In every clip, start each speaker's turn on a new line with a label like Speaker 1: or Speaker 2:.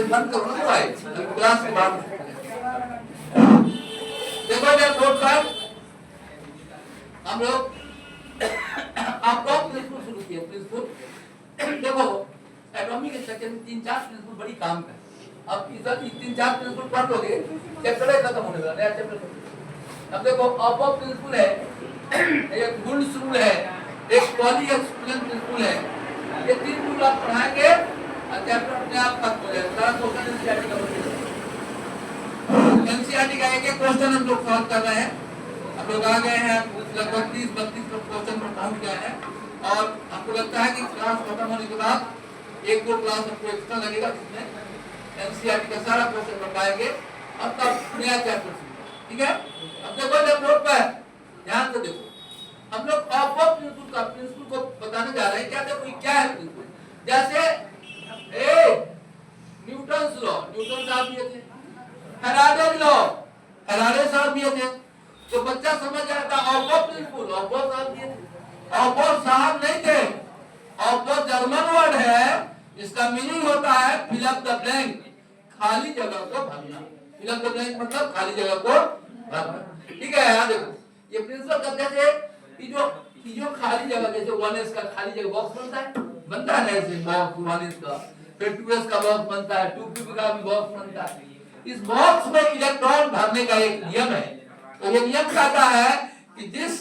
Speaker 1: बंद करो ना भाई, क्लास के बाद देखो जब बोर्ड पर हम लोग आपको प्रिंसिपल शुरू किया। प्रिंसिपल देखो एटॉमिक स्ट्रक्चर में 3-4 प्रिंसिपल बड़ी काम है। अब इधर 3-4 प्रिंसिपल पढ़ लोगे चैप्टर खत्म होने वाला नया चैप्टर। अब देखो ऑफ प्रिंसिपल है, एक गुड्स रूल है, एक पॉली एक्सक्लूजन प्रिंसिपल है। ये 3 रूल आप पढ़ाएंगे और चैप्टर अपने आप खत्म हो जाएगा। सारा क्वेश्चन एनसीईआरटी का बनेगा। एनसीईआरटी का एक क्वेश्चन हम लोग सॉल्व कर रहे हैं। हम लोग आ गए हैं लगभग 30-32 क्वेश्चन पर पहुंच गए हैं और हमको लगता है कि क्लास खत्म होने के बाद 1-2 क्लास हमको एक्स्ट्रा लगेगा जिसमें एनसीईआरटी का सारा क्वेश्चन कर पाएंगे। अब तक नया चैप्टर ठीक है। अब देखो जब बोर्ड पर ध्यान से देखो, हम लोग ऑफ प्रिंसिपल को बताने जा रहे हैं। क्या देखो क्या है प्रिंसिपल, जैसे न्यूटन साहब दिए थे, फैराडे साहब दिए थे, तो बच्चा समझ जाता ऑफ प्रिंसिपल ऑफ साहब दिए थे। ऑफ साहब नहीं थे, ऑफ जर्मन वर्ड है, इसका मीनिंग होता है फिल अप द ब्लैंक, खाली जगह को भरना। फिल अप द ब्लैंक मतलब खाली जगह को भरना। ठीक है। यहाँ देखो ये प्रिंसिपल का जैसे जो खाली जगह, जैसे 1s का खाली जगह बॉक्स बनता है ना, ऐसे बॉक्स 1s का, फिर 2s का बॉक्स बनता है, 2p का भी बॉक्स बनता है। इस बॉक्स में इलेक्ट्रॉन भरने का एक नियम है। तो ये नियम कहता है कि जिस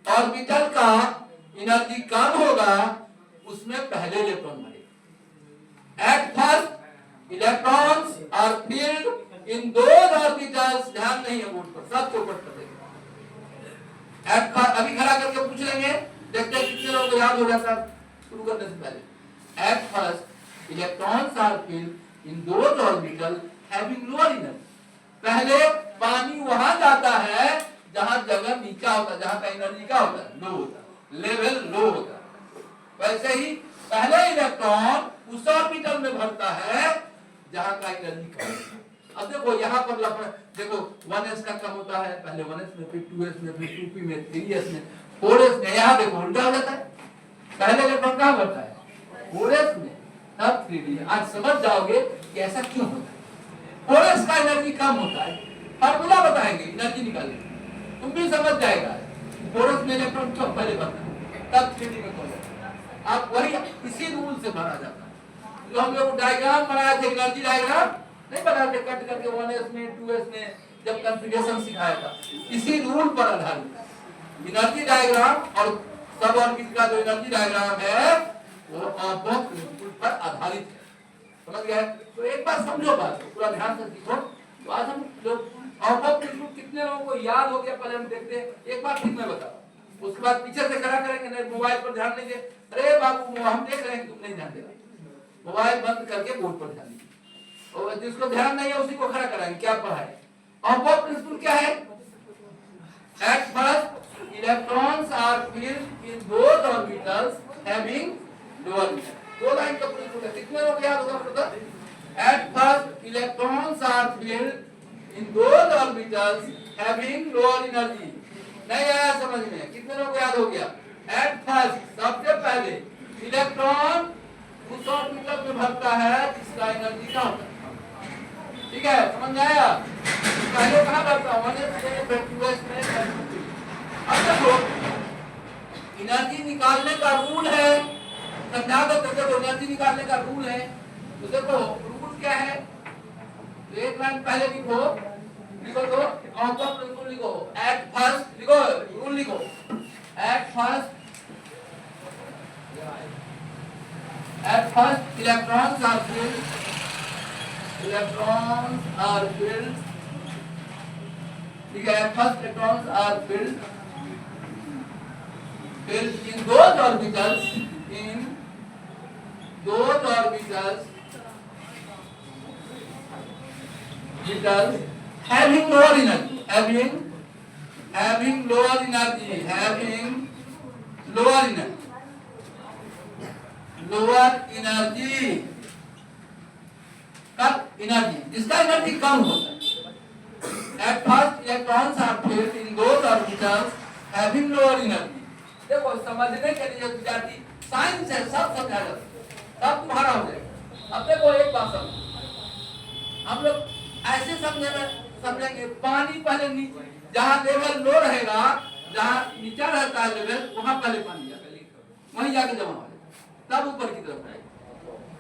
Speaker 1: ऑर्बिटल का एनर्जी कम होगा उसमें पहले इलेक्ट्रॉन भरेगा। At first electrons are filled in those orbitals, ध्यान नहीं है बोर्ड पर, सब चौपट कर देंगे। अभी खड़ा करके पूछ लेंगे, देखते हैं कितने लोगों को याद हो जाता है शुरू करने से पहले। At first electrons are filled in those orbital having lower energy, पहले पानी वहां जाता है जहां जगह नीचा होता है, जहां का एनर्जी का होता है लो होता है, लेवल लो होता है। वैसे ही पहले इलेक्ट्रॉन उस ऑर्बिटल में भरता है जहां का एनर्जी कम है। अब देखो यहाँ पर देखो 1s का कम होता है पहले 1s में, फिर 2s में, फिर 2p में, 3s में, 4s में। यहाँ देखो उल्टा हो जाता है, पहले इलेक्ट्रॉन कहाँ भरता है 4s में, तब 3d। आज समझ जाओगे कि ऐसा क्यों होता है। 4s का एनर्जी कम होता है, फार्मूला बताएंगे एनर्जी निकालेंगे, तुम भी समझ जाएगा 4s में इलेक्ट्रॉन क्यों पहले भरता है, तब 3d में कौन है। आप वही इसी रूल से भरा जाता है। जो हम लोग डायग्राम बनाए थे, एनर्जी डायग्राम नहीं बनाते कट करके 1s में 2s में, जब कॉन्फ़िगरेशन सिखाया था, इसी रूल पर आधारित एनर्जी डायग्राम और सब ऑर्बिट का जो एनर्जी डायग्राम है वो ऑफ प्रिंसिपल पर आधारित है। समझ गए। तो एक बार समझो बात, पूरा ध्यान से सीखो। तो आज हम लोग ऑफ प्रिंसिपल कितने लोगों को याद हो गया पहले हम देखते हैं, एक बार ठीक मैं बताओ, उसके बाद पीछे से खड़ा करेंगे, नहीं मोबाइल पर ध्यान नहीं दे, अरे बाबू हम देख रहे हैं तुम नहीं ध्यान दे रहे, मोबाइल बंद करके बोर्ड पर ध्यान दीजिए। और जिसको ध्यान नहीं है उसी को खड़ा कराएंगे, क्या पढ़ाए। ऑफ प्रिंसिपल क्या है, at first electrons are filled in those orbitals having lower energy. दो लाइन का प्रिंसिपल है, कितने लोग याद होगा पता। At first electrons are filled in those orbitals having lower energy. नहीं आया समझ में, कितने लोग याद हो गया। एट फर्स्ट सबसे पहले इलेक्ट्रॉन उस ऑर्बिटल में भरता है जिसका एनर्जी कम होता है। ठीक है, समझ आया। पहले कहां भरता है 1s में, फिर 2s में, फिर 2p। अब देखो एनर्जी निकालने का रूल है, समझा दो। देखो एनर्जी निकालने का रूल है, तो देखो रूल क्या है, तो एक लाइन पहले लिखो तो ऑफ प्रिंसिपल लिखो। एट फर्स्ट लिखो, रूल लिखो। At first electrons are filled ठीक है। first electrons are filled in those orbitals having lower energy, having lower energy कब एनर्जी जिसका एनर्जी कम होता है। At first electrons are filled in those orbitals having lower energy. देखो समझने के लिए विद्यार्थी साइंस है, सब समझा जाता है, सब तुम्हारा हो जाएगा। अब देखो एक बात समझो, हम लोग ऐसे समझेंगे पानी पहले नीचे, जहाँ लेवल लो रहेगा, जहाँ नीचा रहता है लेवल, वहां पहले पानी जाएगा, वहीं जाके जमा हो जाएगा, तब ऊपर की तरफ आएगा।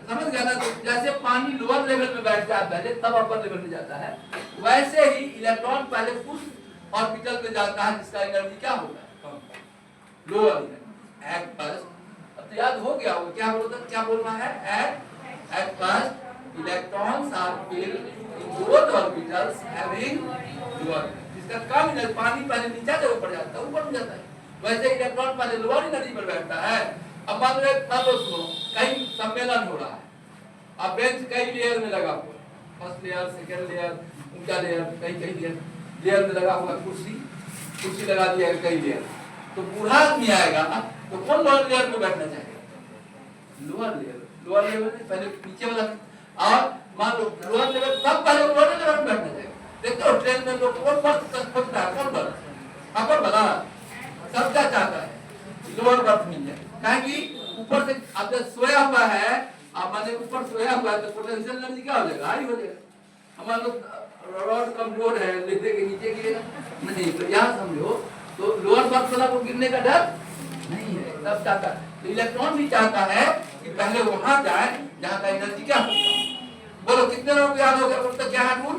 Speaker 1: समझ गया ना? तो जैसे पानी लोअर लेवल में बैठता है पहले, तब अपर लेवल में जाता है, वैसे ही इलेक्ट्रॉन पहले उस ऑर्बिटल में जाता है जिसका एनर्जी क्या होता है, लोअर एट फर्स्ट। अब तो याद हो गया होगा क्या बोलना है, at first electrons are filled in both orbitals having lower, जिसका कम एनर्जी, पानी पहले नीचे से ऊपर जाता है, ऊपर में जाता है, वैसे इलेक्ट्रॉन पहले लोअर एनर्जी पर बैठता है। अब मान लो सुनो, कहीं सम्मेलन हो रहा है, अब बेंच कई लेयर में लगा हुआ, फर्स्ट लेयर, सेकंड लेयर, ऊंचा लेयर, कई लेयर में लगा हुआ, कुर्सी लगा दिया है कई लेयर, तो बूढ़ा आदमी आएगा तो कौन लोअर लेयर में बैठना चाहेगा, लोअर लेवल में पहले नीचे वाला, और मान लो लोअर लेवल सब पहले लोअर लेवल में बैठना चाहेगा। देखो ट्रेन में लोग कौन बर्थ खोजता है, कौन बर्थ अपर वाला, सब क्या चाहता है लोअर बर्थ मिल जाए, कि ऊपर से अब सोया हुआ है, अब माने ऊपर सोया हुआ है तो पोटेंशियल एनर्जी क्या हो जाएगा, हाई हो जाएगा। हमारे लोग रॉड कमजोर है, लेटे के नीचे गिरेगा नहीं, तो यहाँ समझो तो लोअर बर्थ वाला को गिरने का डर नहीं है, तब चाहता है। तो इलेक्ट्रॉन भी चाहता है कि पहले वहां जाए जहाँ का एनर्जी क्या होगा। बोलो कितने लोग याद हो गया, बोलते क्या है rule,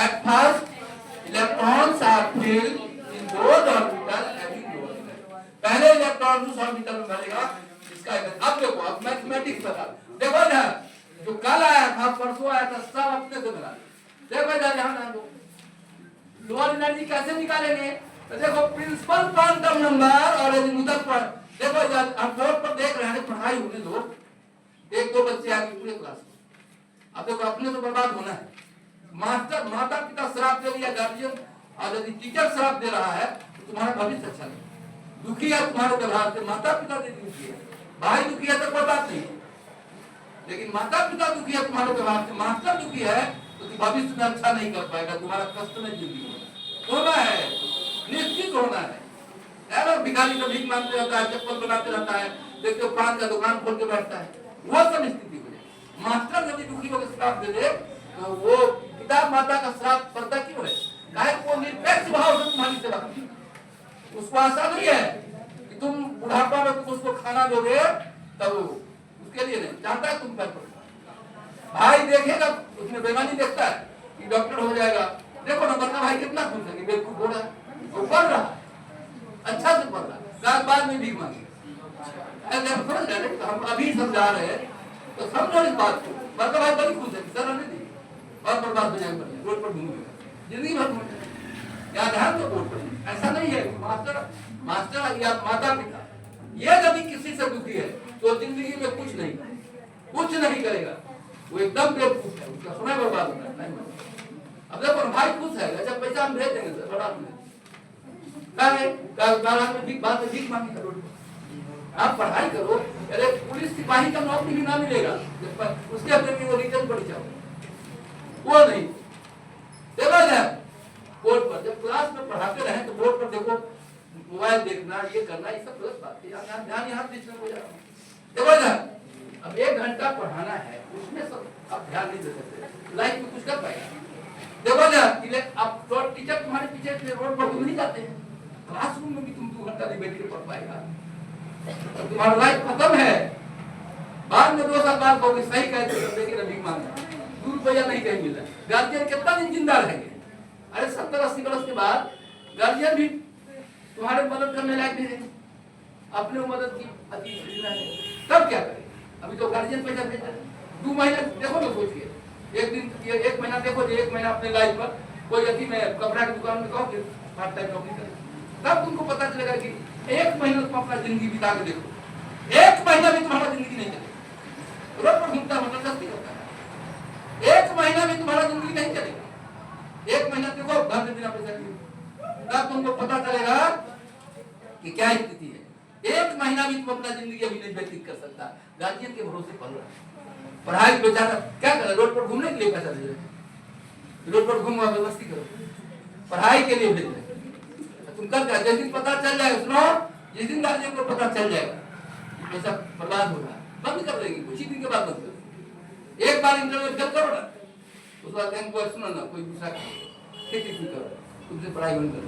Speaker 1: at first electrons are filled in both orbital having lower energy, पहले इलेक्ट्रॉन उस ऑर्बिटल में भरेगा इसका एनर्जी। अब देखो, अब मैथमेटिक्स बता, देखो ना जो कल आया था परसों आया था सब अपने से मिला, देखो ध्यान दो, लोअर एनर्जी कैसे निकालेंगे, तो देखो प्रिंसिपल क्वांटम नंबर और एजीमुथल पर, देखो हम बोर्ड पर देख रहे हैं, पढ़ाई होने दो, एक दो बच्चे आगे पूरे क्लास में, अब देखो अपने तो बर्बाद होना है, मास्टर माता पिता श्राप दे दिया, गार्जियन, और यदि टीचर श्राप दे रहा है तो तुम्हारा भविष्य अच्छा नहीं, दुखी है तुम्हारे व्यवहार से, माता पिता दुखी है, भाई दुखी है तो कोई बात नहीं, लेकिन माता पिता दुखी है तुम्हारे व्यवहार से, मास्टर दुखी है तो भविष्य में अच्छा नहीं कर पाएगा, तुम्हारा कष्ट में जिंदगी होना है, निश्चित होना है। अगर भिखारी का भीख मांगते रहता है, चप्पल बनाते रहता है, देखते हो पान का दुकान खोल के बैठता है, वो सब स्थिति हो जाए। मास्टर यदि दुखी होकर श्राप दे दे तो वो पिता माता का श्राप पड़ता क्यों है, काहे वो निरपेक्ष भाव से तुम्हारी सेवा करती है, उसको आशा नहीं है कि तुम बुढ़ापा में तुम उसको खाना दोगे, तब उसके लिए नहीं चाहता है तुम पर। भाई देखेगा उसमें बेईमानी देखता है कि डॉक्टर हो जाएगा, देखो ना बड़का भाई कितना खुश है कि बेवकूफ हो रहा है, वो पढ़ रहा अच्छा से पढ़ रहा, बाद में भीख मांगे, समझ रहे तो हम अभी समझा रहे हैं तो समझो इस बात को, बड़का भाई बड़ी खुश है सर रहने दी और बर्बाद हो जाएगा, रोड पर घूमेगा जिंदगी भर घूमेगा, या ध्यान तो बोर्ड पर ऐसा नहीं है। मास्टर या माता पिता ये यदि किसी से दुखी है तो जिंदगी में कुछ नहीं करेगा, वो एकदम बेवकूफ है, उसका समय बर्बाद होता है। अब देखो भाई खुश है, अच्छा पैसा हम भेज देंगे सर, बड़ा भीख मांगी करो, आप पढ़ाई करो, अरे पुलिस सिपाही का नौकरी भी ना मिलेगा, उसके अपने वो रिटर्न पड़ जाओ, वो नहीं देखो ना बोर्ड पर, जब क्लास में पढ़ाते रहे तो बोर्ड पर देखो मोबाइल देखना, ये करना, ये सब गलत बात है, ध्यान यहाँ डिस्टर्ब हो जा रहा है। देखो ना अब 1 घंटा पढ़ाना है, उसमें सब आप ध्यान नहीं दे सकते, लाइफ में कुछ कर पाएगा। देखो ना आप टीचर तुम्हारे पीछे रोड पर घूम नहीं जाते हैं, क्लासरूम में भी तुम 2 घंटा नहीं बैठ के पढ़ पाएगा, तो तुम्हारा लाइफ खत्म है। बाद में 2 साल बाद कहोगे सही कहते हो, लेकिन अभी मांगना 2 रुपया नहीं कहीं मिला, गार्जियन कितना दिन जिंदा रहेंगे, अरे 70-80 वर्ष के बाद गार्जियन भी तुम्हारे मदद करने लायक नहीं है, अपने मदद की तब क्या करें। अभी तो गार्जियन पैसा भेज रहे, 2 महीने देखो ना सोचिए, एक महीना देखो, 1 महीना अपने लाइफ पर कोई यदि मैं कपड़ा की दुकान में कहूँ पार्ट टाइम नौकरी करें, तब तुमको पता चलेगा कि 1 महीना तुम अपना जिंदगी बिता के देखो, 1 महीना भी तुम्हारा जिंदगी नहीं चलेगा, रोड पर घूमता जबरदस्ती होता है, 1 महीना भी तुम्हारा जिंदगी नहीं चलेगा, 1 महीना देखो घर में बिना पैसा की, तब तुमको पता चलेगा कि क्या स्थिति है। 1 महीना भी तुम अपना जिंदगी अभी नहीं व्यतीत कर सकता, गार्जियन के भरोसे पढ़ रहा है, पढ़ाई बेचारा क्या करे, रोड पर घूमने के लिए पैसा दे रहे, रोड पर घूमवा व्यवस्थित करो, पढ़ाई के लिए भेज रहे, तुम कर क्या, जिस दिन पता चल जाएगा, सुनो जिस दिन गार्जियन को पता चल जाएगा पैसा बर्बाद हो रहा है, बंद कर देंगे, कुछ ही दिन के बाद बंद कर, एक बार इंटरनेट फेल करो ना, उस बात को सुनो ना, कोई दूसरा खेती की करो, तुमसे पढ़ाई नहीं करो,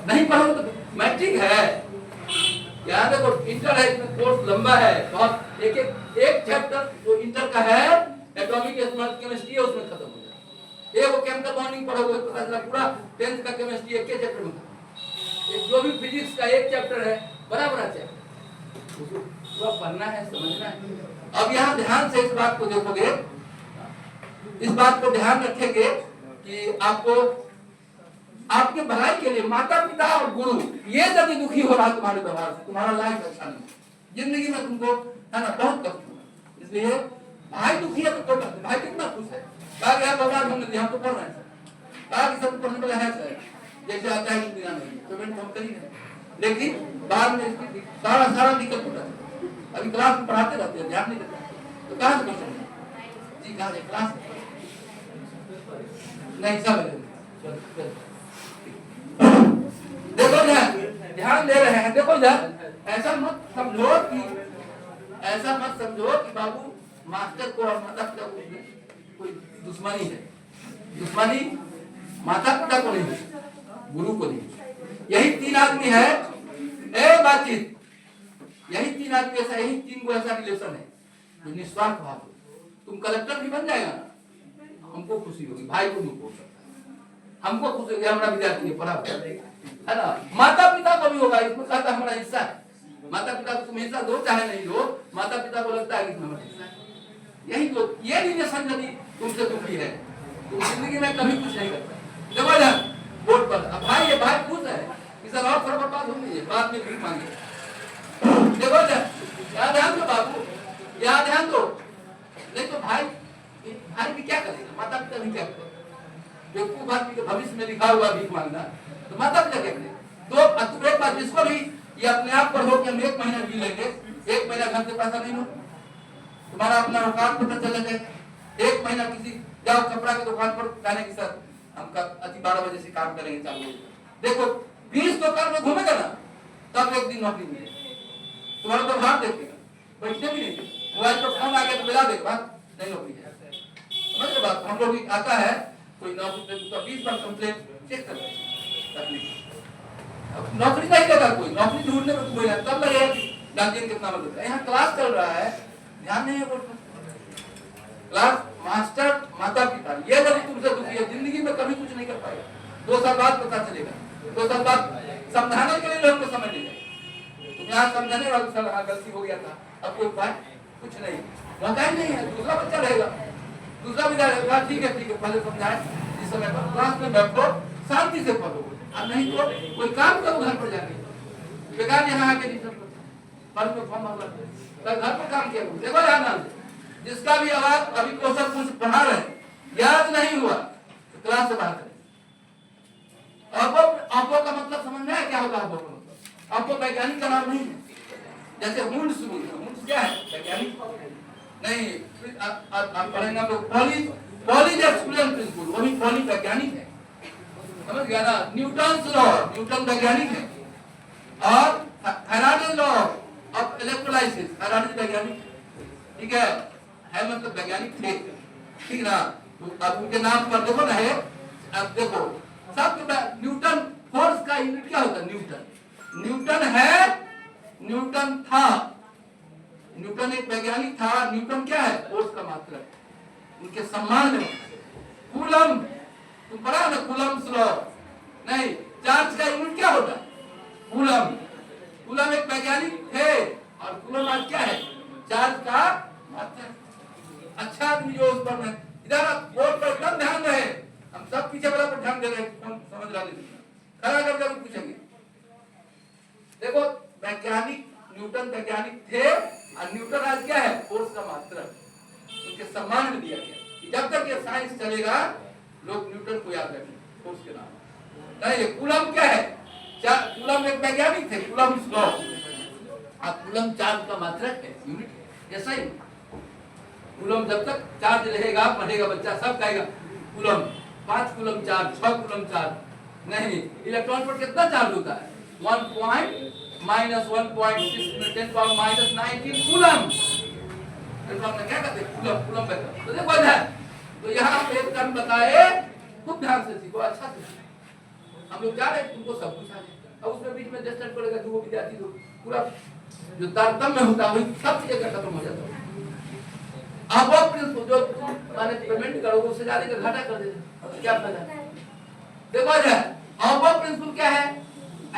Speaker 1: नहीं पढ़ो तो मैट्रिक है, याद देखो इंटर है, इसमें कोर्स लंबा है बहुत, एक चैप्टर जो इंटर का है एटॉमिक केमिस्ट्री है उसमें खत्म हो जाए। वो केमिकल बॉन्डिंग पढ़ोगे पता चला पूरा 10th का केमिस्ट्री एक चैप्टर में था। जो भी फिजिक्स का एक चैप्टर है बड़ा चैप्टर, उसको पूरा पढ़ना है, समझना है। अब यहाँ ध्यान से इस बात को देखोगे, इस बात को ध्यान रखेंगे कि आपको आपके भलाई के लिए माता पिता और गुरु ये यदि दुखी हो रहा तुम्हारे व्यवहार से, तुम्हारा लाइफ अच्छा नहीं, जिंदगी में तुमको है ना बहुत कष्ट होगा। इसलिए भाई दुखी है तो भाई कितना खुश है, कहा गया भगवान हमने दिया, हम तो पढ़ रहे हैं, कहा कि सब पढ़ने वाला है सर, जैसे आता है दुनिया में पेमेंट हम करी है, लेकिन बाद में इसकी सारा दिक्कत होता है। अभी क्लास में पढ़ाते रहते हैं, ध्यान नहीं देते, तो कहाँ से क्वेश्चन जी, कहा क्लास नहीं सब देखो ध्यान दे रहे हैं। देखो ऐसा मत समझो कि बाबू मास्टर को और माता पिता को कोई दुश्मनी है। दुश्मनी माता पिता को नहीं, गुरु को नहीं। यही 3 आदमी है, बातचीत, यही 3 आदमी ऐसा, यही 3 को ऐसा रिलेशन है जो निस्वार्थ भाव। तुम कलेक्टर भी बन जाएगा ना, हमको खुशी होगी, भाई को नहीं हो सकता, हमको खुशी होगी, हमारा विद्यार्थी पढ़ा है ना। माता पिता को भी होगा, इसमें कहता हमारा हिस्सा है। माता पिता को तुम हिस्सा दो चाहे नहीं दो, माता पिता को लगता है कि हमारा हिस्सा है। यही तो ये रिलेशन यदि तुमसे दुखी है, तुम जिंदगी में कभी कुछ नहीं करता। जबरदस्त बोर्ड पर अब भाई ये भाई खुश है, इस और थोड़ा बर्बाद होंगे, बाद में भीख मांगे। देखो याद ध्यान दो बाबू, याद ध्यान दो, नहीं तो भाई भी क्या करेगा, माता पिता भी क्या करेगा। बेवकूफ आदमी के भविष्य में लिखा हुआ भीख मांगना, तो माता पिता क्या करेगा। तो एक बात जिसको भी ये अपने आप पर हो कि हम 1 महीना जी लेंगे, 1 महीना घर से पैसा नहीं लो, तुम्हारा अपना औकात पता चल जाएगा। 1 महीना किसी जाओ कपड़ा की दुकान पर जाने के साथ हम 12 बजे से काम करेंगे, चालू देखो 20 दुकान में घूमेगा ना, तब एक दिन नौकरी मिलेगी। तुम्हारा तो भाग देखेगा, बैठने भी नहीं, मोबाइल पर फोन आ गया तो मिला देगा, नहीं नौकरी है। समझ रहे बात, हम लोग आता है कोई नौकरी तो 20 बार कंप्लेंट चेक कर नौकरी नहीं देगा कोई, नौकरी ढूंढने में कोई तब लगेगा गार्जियन कितना मदद है। यहाँ क्लास चल रहा है, ध्यान नहीं है बोल क्लास मास्टर माता पिता, ये यदि तुमसे दुखी है, जिंदगी में कभी कुछ नहीं कर पाएगा। 2 साल बाद पता चलेगा, 2 साल बाद समझाने के लिए लोगों को समझ नहीं जाएगा। तुम यहाँ समझाने वाले सर हाँ गलती हो गया था, अब कोई उपाय कुछ नहीं, मौका ही नहीं है। दूसरा बच्चा रहेगा, दूसरा विद्यार्थी ठीक है पहले समझाए, इस समय पर क्लास में बैठो, शांति से पढ़ो, और नहीं तो कोई काम करो घर पर जाके, बेकार यहाँ आके नहीं पर में फॉर्म भर घर पर काम किया। देखो ध्यान, जिसका भी आवाज अभी क्वेश्चन कुछ पढ़ा रहे याद नहीं हुआ तो क्लास से बाहर करें। अबो का मतलब समझना है क्या होगा। अबो का मतलब आपको वैज्ञानिक का नाम नहीं है, जैसे हुंड्स क्या है, वैज्ञानिक नहीं। आप पढ़ेंगे हम लोग पॉलीज एक्सक्लूजन प्रिंसिपल, वो भी पॉली वैज्ञानिक है, समझ गया ना। न्यूटन लॉ, न्यूटन वैज्ञानिक है, और Faraday law of electrolysis, Faraday वैज्ञानिक, ठीक है मतलब वैज्ञानिक थे, ठीक ना। अब उनके नाम पर देखो ना है, अब देखो सब न्यूटन फोर्स का यूनिट क्या होता है, न्यूटन है, न्यूटन था, न्यूटन एक वैज्ञानिक था। न्यूटन क्या है, फोर्स का मात्रक, उनके सम्मान में। कूलम तुम पढ़ा ना, कूलम्स लॉ नहीं, चार्ज का यूनिट क्या होता है, कूलम एक वैज्ञानिक थे, और कूलम आज क्या है, चार्ज का मात्रक। अच्छा आदमी जो उस पर इधर बोर्ड पर एकदम ध्यान रहे, हम सब पीछे वाला पर ध्यान दे रहे हैं, कौन समझ रहा नहीं, खड़ा करके पूछेंगे। देखो वैज्ञानिक, न्यूटन वैज्ञानिक थे, और न्यूटन आज क्या है, फोर्स का मात्रक, उनके सम्मान में दिया गया। जब तक ये साइंस चलेगा लोग न्यूटन को याद रखेंगे फोर्स के नाम। नहीं कूलम क्या है, कूलम एक वैज्ञानिक थे, कूलम लॉ, कूलम चार्ज का मात्रक है, यूनिट है। ऐसा ही कूलम जब तक चार्ज रहेगा, पढ़ेगा बच्चा सब कहेगा coulomb, 5 coulomb charge, 6 coulomb charge नहीं। इलेक्ट्रॉन पर कितना चार्ज होता है, 1 -1.6 × 10⁻⁻19 कूलम। इलेक्ट्रॉन में क्या कहते हैं, कूलम। तो देखो इधर बताए, खूब ध्यान से सीखो, अच्छा से सीखो। हम लोग जा रहे हैं, तुमको सब कुछ आ जाए, अब उसमें बीच में डिस्टर्ब करेगा जो विद्यार्थी लोग, पूरा जो तारतम्य होता है वही सब चीजें खत्म हो जाता है। आप वो प्रिंसिपल जो माने पेमेंट करोगे उससे ज्यादा का घाटा कर देते, क्या फायदा? देखो जाए अब वो प्रिंसिपल क्या है,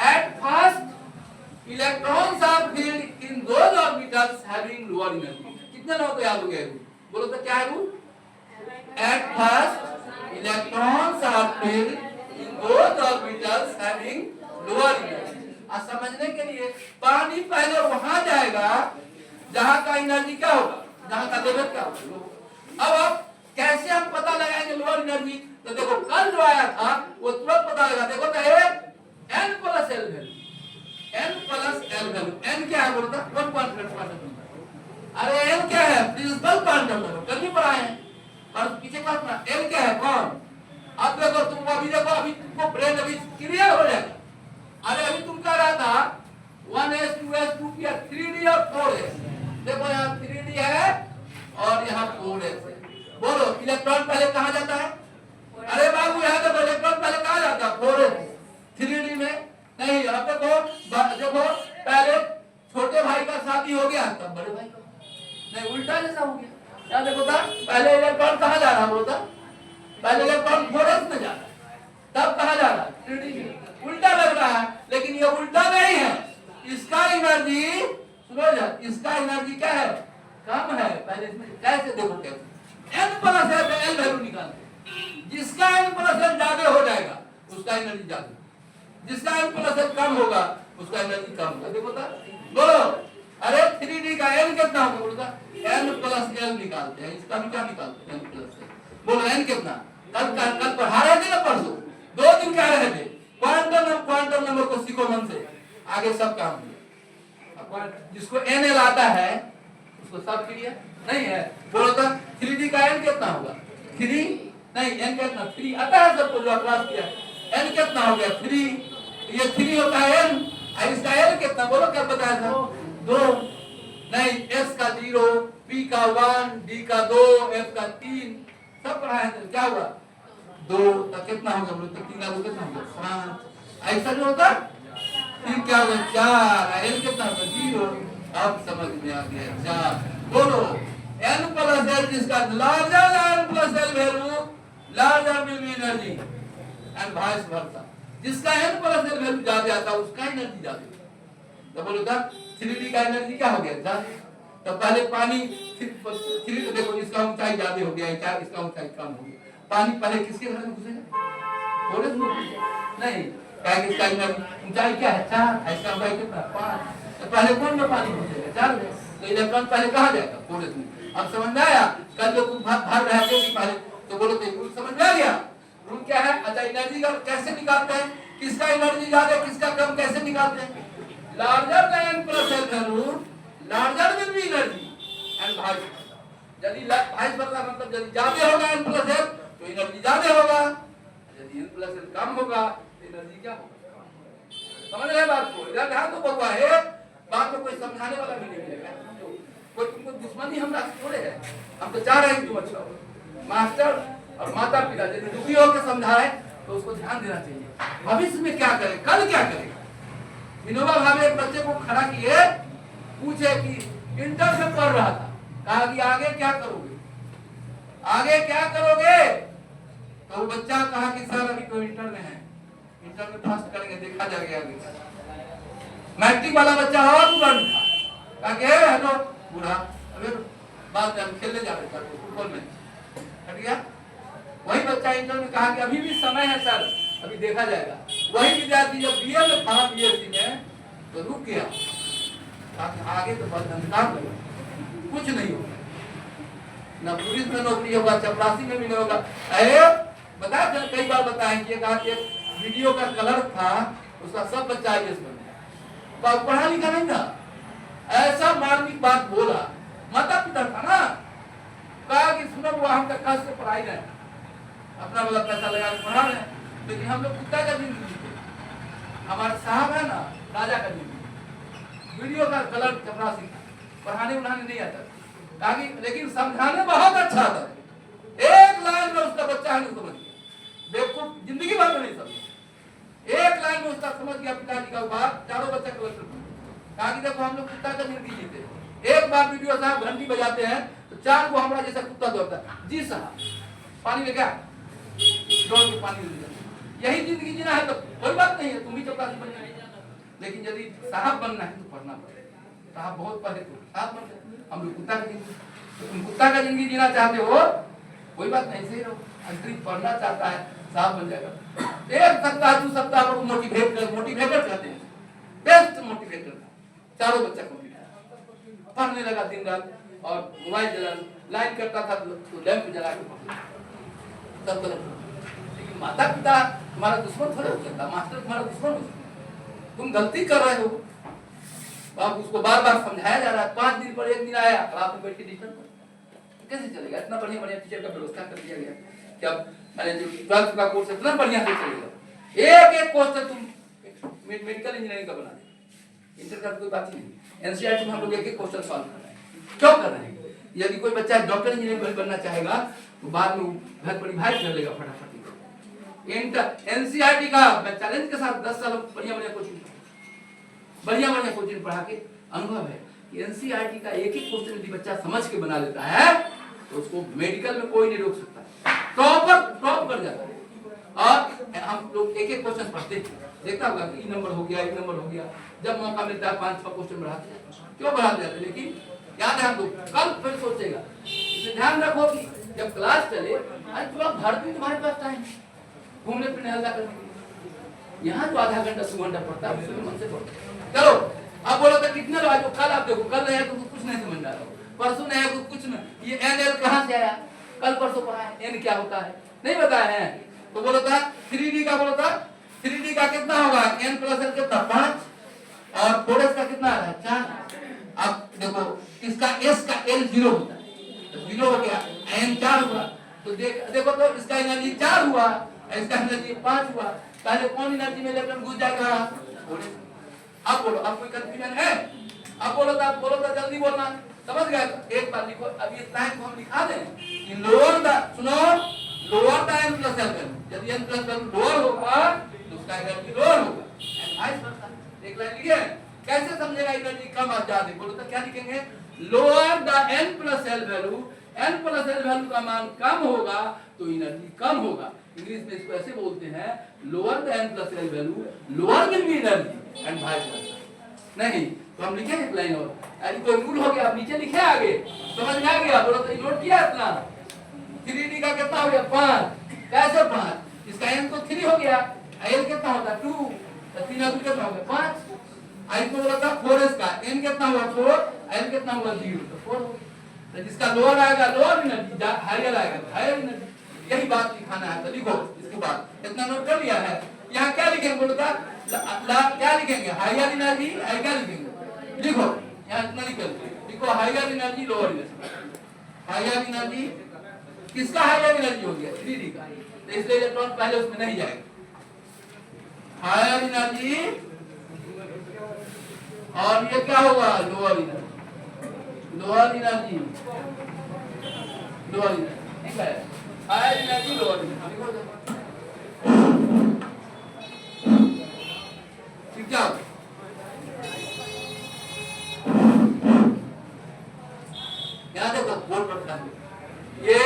Speaker 1: at first electrons are filled in those orbitals having lower energy. कितने लोगों को याद हो गया? बोलो तो क्या है rule? At first electrons are filled in those orbitals having lower energy. आज समझने के लिए पानी पहले वहां जाएगा जहां का एनर्जी क्या होगा, जहां का लेवल क्या होगा। अब कैसे हम पता लगाएंगे लोअर एनर्जी? तो देखो कल जो आया था वो तुरंत पता लगा। देखो तो n plus l value, n plus l value, n क्या है बोलता 1.5। अरे n क्या है? प्रिंसिपल क्वांटम नंबर, कल भी पढ़ाए हैं और पीछे क्लास में l क्या है? कौन? अब देखो तुम अभी देखो, अभी तुमको ब्रेन अभी क्लियर हो जाएगा। अरे अभी तुम कह रहा था 1s 2s 2p 3d और 4s, देखो यहाँ 3d है और यहाँ 4s है। बोलो इलेक्ट्रॉन पहले कहाँ जाता है? अरे बाबू यहाँ देखो इलेक्ट्रॉन पहले कहाँ जाता है? 4s 3d में नहीं। अब देखो पहले छोटे भाई का शादी हो गया तब बड़े भाई का, नहीं उल्टा जैसा हो गया। यहाँ देखो था पहले इलेक्ट्रॉन कहाँ जा रहा बोलता, पहले इलेक्ट्रॉन 4s में जा रहा तब कहाँ जा रहा 3d में। उल्टा लग रहा है लेकिन ये उल्टा नहीं है। इसका एनर्जी सुनो जा, इसका एनर्जी क्या है? कम है। पहले इसमें कैसे देखो, कैसे n प्लस l वैल्यू निकालते, जिसका n प्लस l ज्यादा हो जाएगा उसका एनर्जी ज्यादा, जिसका n प्लस l कम होगा उसका एनर्जी कम होगा। देखो था बोलो, अरे 3d का n कितना होगा? बोलता n प्लस l निकालते हैं, इसका भी क्या निकालते हैं? n plus l। बोलो n कितना? कल पढ़ा रहे थे ना, परसों 2 दिन कह रहे थे क्वांटम नंबर को सीखो मन से, आगे सब काम है। जिसको nl आता है उसको सब क्लियर नहीं है। बोलो तो 3d का n कितना होगा? 3 नहीं, n कितना? 3 आता है सबको जो क्लास किया। n कितना हो गया? 3, ये 3 होता है n, और इसका l कितना? बोलो क्या बताया था? 2 नहीं, s का 0, p का 1, d का 2, f का 3, सब पढ़ाया था। क्या हुआ? 2 तो कितना होगा? बोलो तो 3 का 2 कितना होगा? 5। ऐसा जो होता फिर क्या होगा? 4, l कितना होगा? 0। अब समझ में आ गया 4। बोलो n प्लस l जिसका larger n plus l value larger will be energy and vice versa. जिसका n प्लस l वैल्यू ज्यादा आता है उसका एनर्जी ज्यादा। तो बोलो था 3d का एनर्जी क्या हो गया? ज्यादा। तो पहले पानी 3 देखो इसका ऊंचाई ज्यादा हो गया, इसका ऊंचाई कम हो गया। पानी पहले किसके घर में घुसेगा? थोड़े से नहीं, क्या इसका ऊंचाई क्या है? 4, इसका ऊंचाई कितना? 5। तो पहले कौन में पानी घुसेगा? 4 में। तो इलेक्ट्रॉन पहले कहाँ जाएगा? थोड़े से। अब समझ में आया? कल जो तुम भर रहे थे कि पहले, तो बोलो तो रूल समझ में आ गया? रूल क्या है? अच्छा एनर्जी का कैसे निकालते हैं? किसका एनर्जी ज्यादा किसका कम कैसे निकालते हैं? लार्जर का n plus l value larger will be energy and vice versa. यदि वाइस वर्सा मतलब यदि ज्यादा होगा n प्लस l तो एनर्जी ज्यादा होगा, यदि n प्लस l कम होगा तो एनर्जी क्या होगा? समझ रहे बात को? इधर ध्यान दो बउआ, है बात को कोई समझाने वाला भी नहीं मिलेगा। कोई तुमको दुश्मनी हमरा से थोड़े है, हम तो चाह रहे हैं कि तुम अच्छा हो। मास्टर और माता पिता यदि दुखी होकर समझाए तो उसको ध्यान देना चाहिए। भविष्य में क्या करे, कल क्या करेगा? विनोबा भावे एक बच्चे को खड़ा किए, पूछे कि इंटर में पढ़ रहा था, कहा कि आगे क्या करोगे? आगे क्या करोगे? तो वो बच्चा कहा कि सर अभी तो इंटर में है, इंटर में पास करेंगे, देखा जाएगा आगे। मैट्रिक वाला बच्चा और स्टूडेंट था, कहा हेलो बूढ़ा, अबे बात हम खेलने जा रहे थे फुटबॉल में, हट गया। वही बच्चा इंटर में कहा कि अभी भी समय है सर, अभी देखा जाएगा। वही विद्यार्थी जब बीए में था, बीएससी में, तो रुक गया, आगे तो बहुत अंधकार लगा, कुछ नहीं होगा, ना पुलिस में नौकरी होगा, चपरासी में भी नहीं होगा। अरे बता, कई बार बताएं कि कहा कि वीडियो का कलर था, उसका सब बच्चा आईएएस बन गया, पढ़ा लिखा नहीं था। ऐसा मार्मिक बात बोला, माता पिता था ना, कहा कि सुनो वो हम तक खास से पढ़ाई रहे, अपना वाला पैसा लगा के पढ़ा रहे, लेकिन हम लोग कुत्ता का जिंदगी जीते, हमारे साहब है ना राजा का जिंदगी। वीडियो का कलर चपरासी था, पढ़ाने उड़ाने नहीं आता, कहा कि लेकिन समझाने बहुत अच्छा था, एक लाइन में उसका बच्चा है उसको देखो हम लोग कुत्ता का जिंदगी जीते। एक बार वीडियो साहब घंटी बजाते हैं तो 4 को हमारा जैसा कुत्ता दौड़ता है, जी साहब पानी ले गया, दौड़ के पानी ले गया। यही जिंदगी जीना है तो कोई बात नहीं है, तुम भी चपरासी बन जाए, लेकिन यदि साहब बनना है तो पढ़ना पड़ेगा। साहब बहुत पढ़े तो साहब बन जाए। हम लोग कुत्ता का जिंदगी, तो तुम कुत्ता का जिंदगी जीना चाहते हो, कोई बात नहीं, सही रहो। अंतरिक्ष पढ़ना चाहता है, साहब बन जाएगा। एक सप्ताह 2 सप्ताह को मोटिवेटर कहते हैं, बेस्ट मोटिवेटर। चारों बच्चा कंप्यूटर पढ़ने लगा दिन रात, और मोबाइल जला लाइन करता था तो लैंप जला के सब गलत। लेकिन माता पिता तुम्हारा दुश्मन थोड़ा हो सकता, मास्टर तुम्हारा दुश्मन हो सकता। तुम गलती कर रहे हो, अब उसको बार बार समझाया जा रहा है। 5 दिन पर 1 दिन आया, क्लास में बैठ के डिस्टर्ब कर, कैसे चलेगा? इतना बढ़िया बढ़िया टीचर का व्यवस्था कर दिया गया कि अब मैंने जो 12th का कोर्स इतना बढ़िया से चलेगा। एक एक क्वेश्चन तुम मेडिकल इंजीनियरिंग का बना दे, इंटर का कोई बात ही नहीं। एनसीईआरटी में हम लोग एक एक क्वेश्चन सॉल्व कर रहे हैं। क्यों कर रहे हैं? यदि कोई बच्चा डॉक्टर इंजीनियर बनना चाहेगा तो बाद में घर पर रिवाइज कर लेगा फटाफट। इंटर एनसीईआरटी का मैं चैलेंज के साथ 10 साल बढ़िया बढ़िया कोचिंग पढ़ा के अनुभव है कि एनसीईआरटी का एक एक क्वेश्चन यदि बच्चा समझ के बना लेता है तो उसको मेडिकल में कोई नहीं रोक सकता, टॉप कर जाता है। और हम लोग एक एक क्वेश्चन पढ़ते देखता होगा कि 1 नंबर हो गया, 1 नंबर हो गया। जब मौका मिलता है 5-6 क्वेश्चन बढ़ाते हैं। क्यों बढ़ाते जाते? लेकिन याद है हम लोग कल फिर सोचेगा, इसलिए ध्यान रखो कि जब क्लास चले आज पूरा घर में तुम्हारे पास टाइम घूमने फिरने हल्ला करने के लिए। यहाँ जो आधा घंटा 2 घंटा पढ़ता है उसमें मन से पढ़ो। चलो अब बोलो तो कितने लोग जो कल आप देखो, कल नहीं है तो कुछ नहीं समझ रहा हो, परसों नहीं है तो कुछ नहीं। ये एन एल कहाँ से आया? कल परसों पढ़ा है। एन क्या होता है नहीं बताया है, तो बोलो था 3D का, बोलो था 3D का कितना होगा? n प्लस एल कितना? 5 और 4s का कितना आ रहा है? 4। अब देखो इसका s का l 0 होता है, 0 हो गया, n 4 हुआ, तो देखो तो इसका एनर्जी 4 हुआ, इसका एनर्जी 5 हुआ। पहले कौन एनर्जी में इलेक्ट्रॉन घुस जाएगा? अब बोलो, अब कोई कंफ्यूजन है? अब बोलो तो जल्दी बोलना, समझ गए? एक बार लिखो, अभी इस लाइन को हम लिखा दें कि लोअर द, सुनो, lower the n plus l value, यदि n प्लस l लोअर होगा तो उसका एनर्जी लोअर होगा, एंड वाइस वर्सा। एक लाइन लिखिए, कैसे समझेगा एनर्जी कम और ज्यादा? बोलो तो क्या लिखेंगे? Lower the n plus l value, n plus l value का मान कम होगा तो एनर्जी कम होगा। इंग्लिश में इसको ऐसे बोलते हैं, lower the n plus l value, lower will be energy and vice versa. नहीं तो हम लिखेंगे एक लाइन और, अरे कोई रूल हो गया, अब नीचे लिखे आगे, समझ में आ गया? बोलो तो नोट किया इतना। 3D का कितना हो गया? 5। कैसे 5? इसका n तो 3 हो गया, l कितना होता है? 2, तो 3 और 2 कितना हो गया? 5। आई को बोला था 4s का n कितना हुआ? 4, l कितना हुआ? 0, तो 4 हो गया। तो जिसका लोअर आएगा लोअर एनर्जी, हायर आएगा हायर एनर्जी। यही बात लिखाना है, तो लिखो इसके बाद। इतना नोट कर लिया है? यहाँ क्या लिखेंगे? बोलो था क्या लिखेंगे? हायर एनर्जी, क्या लिखेंगे? लिखो यहाँ इतना लिखो, higher energy lower energy. Higher energy किसका हायर एनर्जी हो गया? 3D का, तो इसलिए इलेक्ट्रॉन पहले उसमें नहीं जाएगा। हायर एनर्जी, और ये क्या होगा? Lower energy, lower energy, lower energy, ठीक है? हायर एनर्जी लोअर एनर्जी, ठीक है? यहाँ देखो बोर्ड पर लिखा है, ये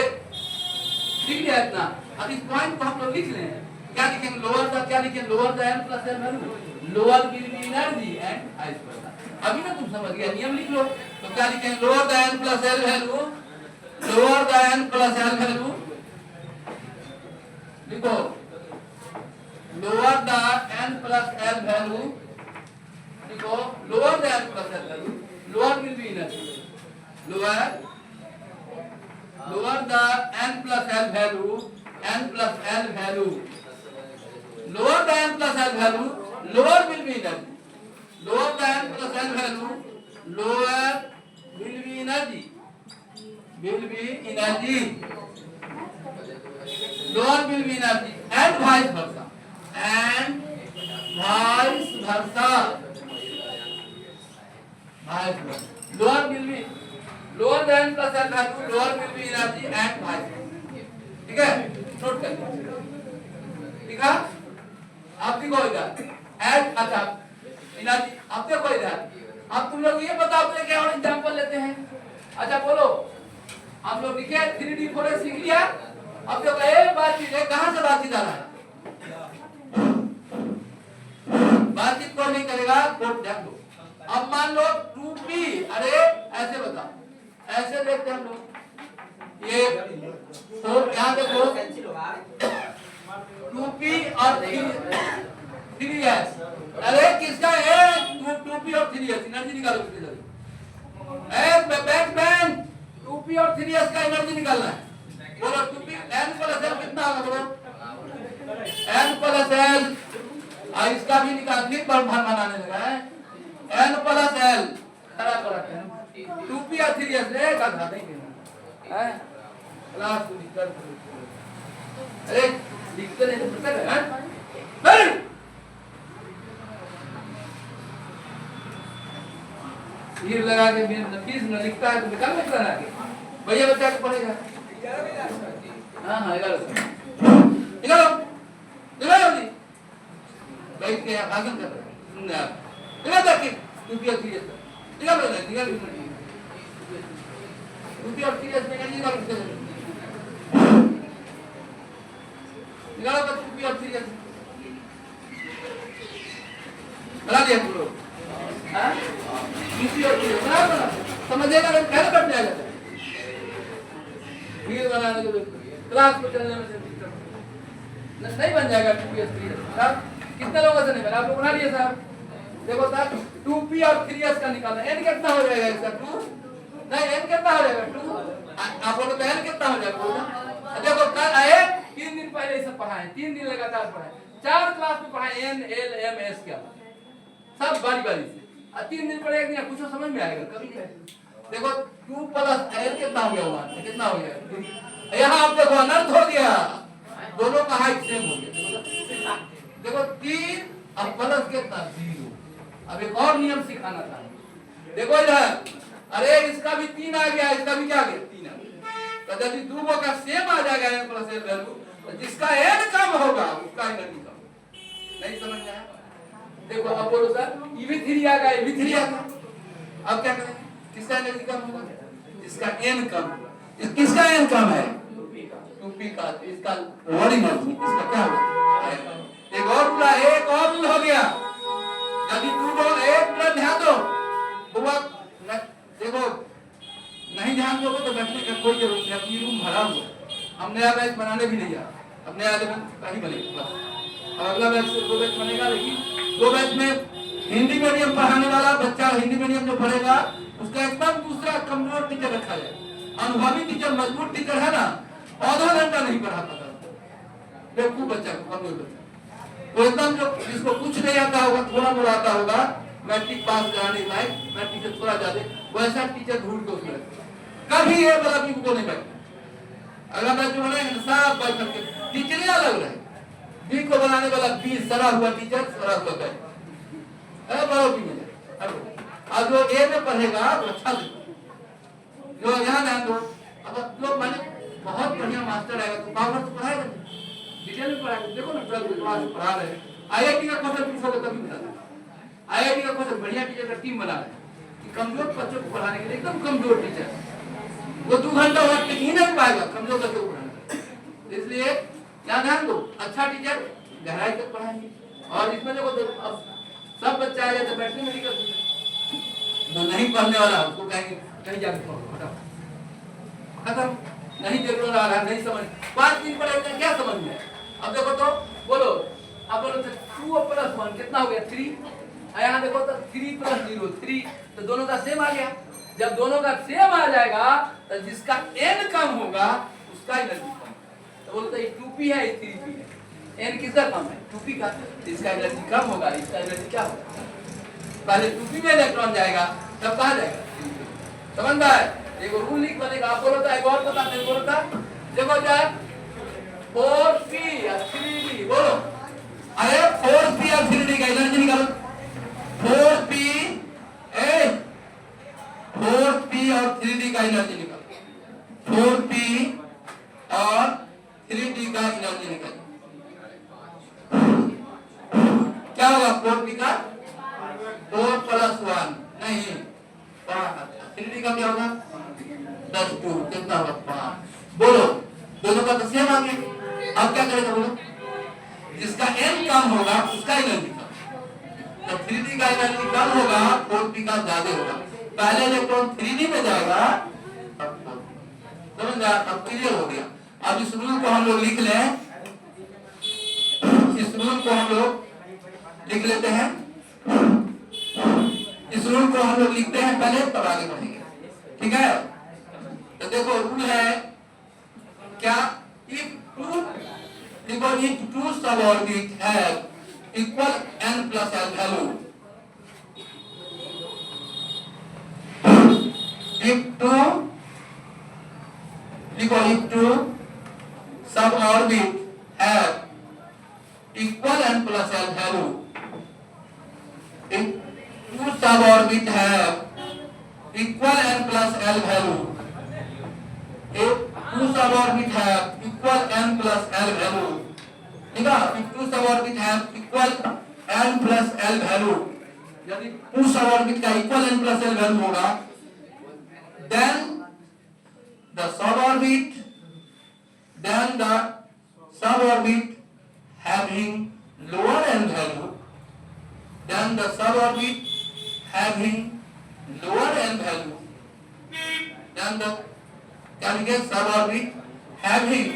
Speaker 1: ठीक है इतना। अब इस पॉइंट को हम लोग लिख लें, क्या लिखेंगे? लोअर द, क्या लिखेंगे? Lower the n plus l value, lower will be energy and vice versa. अभी ना तुम समझ गया, नियम लिख लो। तो क्या लिखेंगे? Lower the n plus l value, lower the n plus l value, लिखो lower the n plus l value, लिखो lower the n plus l value, lower will be energy, lower the n plus l value, n plus l value, lower the n plus l value, lower will be energy, lower the n plus l value, lower will be energy, will be energy, lower will be energy, and vice versa, and vice versa, vice versa, lower will be lower the n plus l value, lower will be energy and vice. ठीक है, note कर लीजिए, ठीक है? आप देखो इधर eight, अच्छा एनर्जी आप देखो इधर, अब तुम लोग लिखे 3D4S सीख लिया। अब देखो एक बातचीत है, कहां से बातचीत आ रहा है, बातचीत कौन नहीं करेगा, कोड ध्यान दो। अब मान लो 2p, अरे ऐसे बताओ, ऐसे देखते हम लोग ये, तो ध्यान देखो 2p और 3s, अरे किसका है 2p और 3s, एनर्जी निकालो कितनी जल्दी, बैट्समैन 2p और 3s का एनर्जी निकालना है। बोलो 2p n प्लस l कितना होगा, बोलो n प्लस l, इसका भी निकाल, फिर भार बनाने लगा है, n प्लस l खड़ा करा 2p और 3s ले गाधा नहीं देना है, क्लास को निकाल, अरे लिखते नहीं तो पता है, तीर लगा के फीस न लिखता है तो निकाल में करना है भैया, बच्चा को पढ़ेगा। हाँ हाँ 11 निकालो निकालो जी, बैठ के भाषण कर रहे हैं, सुनने आप निकाल ताकि रुपया 3s निकाल रहे हैं, निकाल रुपया और 3s में निकाल निकालो तो रुपया और 3s बना दिया पूरा, हाँ समझेगा तो पहले बैठ जाएगा, फिर बनाने के क्लास को चलने में नहीं बन जाएगा 2p 3s। साहब कितने लोगों से नहीं बना, आप लोग बना लिए साहब, देखो साहब 2p और 3s का निकालना, n कितना हो जाएगा इसका 2, नहीं n कितना हो जाएगा 2, आप लोग तो n कितना हो जाएगा, देखो कल आए 3 दिन पहले ये सब पढ़ाए, 3 दिन लगातार पढ़ाए, 4 क्लास में पढ़ाए n l m s क्या सब बारी बारी से, 3 दिन पढ़ेगा कुछ समझ में आएगा कभी नहीं। देखो 2 प्लस l कितना हो गया, कितना हो गया, यहाँ आप देखो अनर्थ हो गया, दोनों का हाइट सेम हो गया, देखो 3 और प्लस कितना 0। अब एक और नियम सिखाना था, देखो इधर, अरे इसका भी 3 आ गया, इसका भी क्या आ गया 3 आ गया, तो यदि दोनों का सेम आ जाएगा n प्लस l वैल्यू, तो जिसका n कम होगा उसका एनर्जी कम, नहीं समझ में आया। देखो अब बोलो सर ये भी 3 आ गया, ये भी 3 आ गया, अब क्या करें, किसका एनर्जी कम होगा, जिसका n कम होगा, किसका n कम है 2p का, इसका और एनर्जी, इसका क्या होगा, एक और पूरा एक और हो गया, यदि दोनों एक मिनट ध्यान दो, देखो नहीं ध्यान दोगे तो बैठने का कोई जरूरत नहीं, अपनी रूम भरा हुआ, हम नया बैच बनाने भी नहीं जा, अब नया कहीं बनेगा बस, और अगला बैच से 2 बैच बनेगा, लेकिन 2 बैच में हिंदी मीडियम पढ़ाने वाला बच्चा, हिंदी मीडियम जो पढ़ेगा उसका एकदम दूसरा कमजोर टीचर रखा जाए, अनुभवी टीचर मजबूत टीचर है ना, आधा घंटा नहीं पढ़ा पाता, बेवकूफ बच्चा कमजोर बच्चा, तो एकदम जो जिसको कुछ नहीं आता होगा, थोड़ा मोड़ा आता होगा, मैट्रिक पास कराने लायक, मैट्रिक से थोड़ा ज्यादा, वैसा टीचर ढूंढ के उसमें कभी ये वाला भी को नहीं बैठता, अगर मैं जो बनेगा सब बैठ करके टीचर ही अलग रहे, बी को बनाने वाला 20 सरा हुआ टीचर, सरा हुआ बैठ बड़ो भी मिले, अब जो ए में पढ़ेगा तो अच्छा जो यहाँ ध्यान दो, अब लोग माने बहुत बढ़िया मास्टर आएगा तो पावर तो पढ़ाएगा, डिटेल में पढ़ाएगा, देखो ना क्लास पढ़ा रहे, आईआईटी का क्वेश्चन पूछोगे तभी मिला, आईआईटी का क्वेश्चन बढ़िया टीचर का टीम बना रहे कि कमजोर बच्चों को पढ़ाने के लिए, एकदम कमजोर टीचर, वो 2 घंटा वक्त नहीं नहीं पाएगा कमजोर बच्चों को पढ़ाने, इसलिए यहाँ ध्यान दो, अच्छा टीचर गहराई तक पढ़ाएंगे, और इसमें देखो सब बच्चा आएगा तो बैठने में दिक्कत, जो नहीं पढ़ने वाला उसको कहेंगे कहीं जाके पढ़ो, खत्म, नहीं जरूरत आ रहा, नहीं समझ, 5 दिन पढ़ेगा क्या समझ में, अब देखो तो बोलो, अब बोलो 2 प्लस 1 कितना हो गया 3, यहाँ देखो तो 3 प्लस 0 3, तो दोनों का सेम आ गया, जब दोनों का सेम आ जाएगा तो जिसका n कम होगा उसका एनर्जी कम, तो बोलते हैं 2p है 3p है, n किसका कम है 2p का, इसका एनर्जी कम होगा, इसका एनर्जी क्या होगा, पहले 2p में इलेक्ट्रॉन जाएगा तब कहाँ जाएगा, समझ में आया, देखो रूल लिख बनेगा, आप बोलो तो एक और पता नहीं बोलो था, देखो जाए 4p या 3d, बोलो अरे 4p और 3d का एनर्जी निकालो, 4p और 3d का एनर्जी निकालो, 4p और 3d का एनर्जी निकालो, क्या होगा 4p का 4 प्लस 1 नहीं 5, 3d का क्या होगा 10 2 कितना होगा 5, होगा तो सेम आ गया। अब क्या करेगा बोलो, जिसका n कम होगा उसका एनर्जी कम, तो 3D का एनर्जी कम होगा, 4p का ज्यादा होगा। पहले इलेक्ट्रॉन 3D में जाएगा, समझ गया? अब क्लियर हो गया। अब इस रूल को हम लोग लिख लें, इस रूल को हम लोग लिख लेते हैं, इस रूल को हम लोग लिखते हैं पहले, तब आगे बढ़ेंगे, ठीक है? तो देखो रूल है क्या, if two suborbit have equal n plus l value, if two suborbit have equal n plus l value, if two suborbit have equal n plus l value, if two suborbit have equal n plus l value, ठीक है? if two suborbit have equal n plus l value, यदि two suborbit का equal n plus l value होगा, then the suborbit having lower n value, then the suborbit having lower n value, then the suborbit having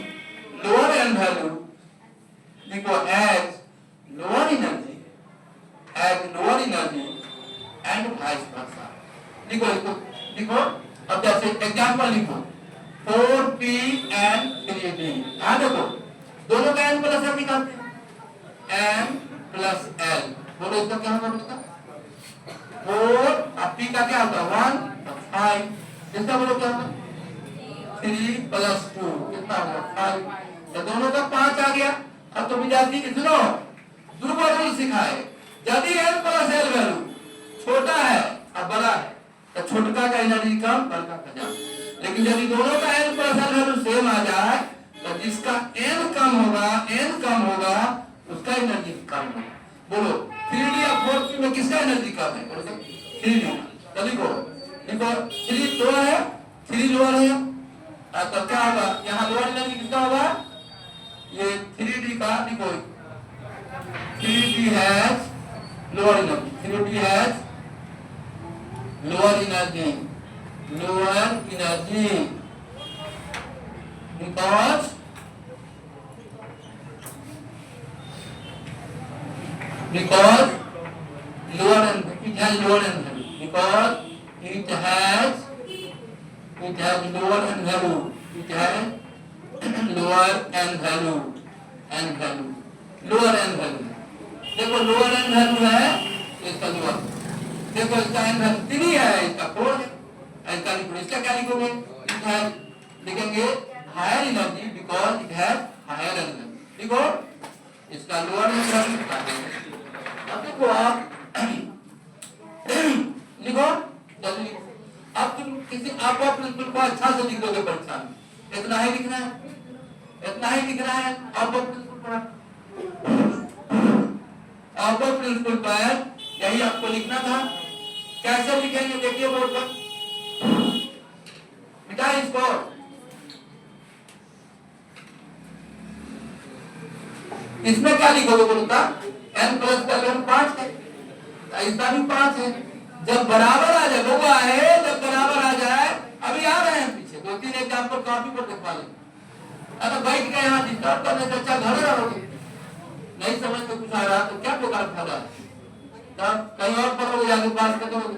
Speaker 1: lower n value, because has lower energy and vice versa. लिखो अब जैसे example लिखो 4p and 3d। हाँ देखो दोनों का n plus l निकालते हैं, n प्लस l, बोलो इसका क्या होगा बेटा? 4 अब p का क्या होगा 1 5, इसका बोलो क्या होगा 3 प्लस 2 कितना होगा 5, तो दोनों का 5 आ गया। अब तो विद्यार्थी सुनो, दूसरा रूल सिखाए, यदि n प्लस l वैल्यू छोटा है अब बड़ा है तो छोटका का एनर्जी कम, बड़का का ज्यादा। लेकिन यदि दोनों का n plus l value same आ जाए तो जिसका n कम होगा उसका एनर्जी कम होगा। बोलो 3D और 4p में किसका एनर्जी कम है? बोलो 3D। तो लिखो 3 लोअर है, 3 लोअर है, तो क्या होगा यहाँ लोअर एनर्जी किसका होगा? ये 3D का लिखो 3D has lower energy, 3D has lower energy because lower energy, it has lower energy, because it has lower n value, it has lower n value, lower n value. देखो lower n value है इसका lower, देखो इसका n value 3 है, इसका 4 है, इसका लिखो, इसका क्या लिखोगे? इट हैज, लिखेंगे higher energy because it has higher energy, लिखो इसका लोअर n वैल्यू। अब देखो आप लिखो जल्दी, अब तुम किसी आप प्रिंसिपल को अच्छा से लिख दोगे परीक्षा में, इतना ही लिखना है, इतना ही लिखना है। आप प्रिंसिपल पर यही आपको लिखना था। कैसे लिखेंगे देखिए बोर्ड पर, मिटाइए इसको, इसमें क्या लिखोगे बोलो था? n प्लस का वैल्यू 5 है, इसका भी 5 है। जब बराबर आ जाए लोग आए, जब बराबर आ जाए, अभी आ रहे हैं पीछे 2-3 एग्जाम्पल कॉपी पर दिखवा लेंगे। अगर बैठ के यहाँ डिस्टर्ब करने से अच्छा घर रहोगे, नहीं समझ में कुछ आ रहा तो क्या बेकार फायदा है, तब कहीं और पढ़ोगे जाके पास कर दोगे।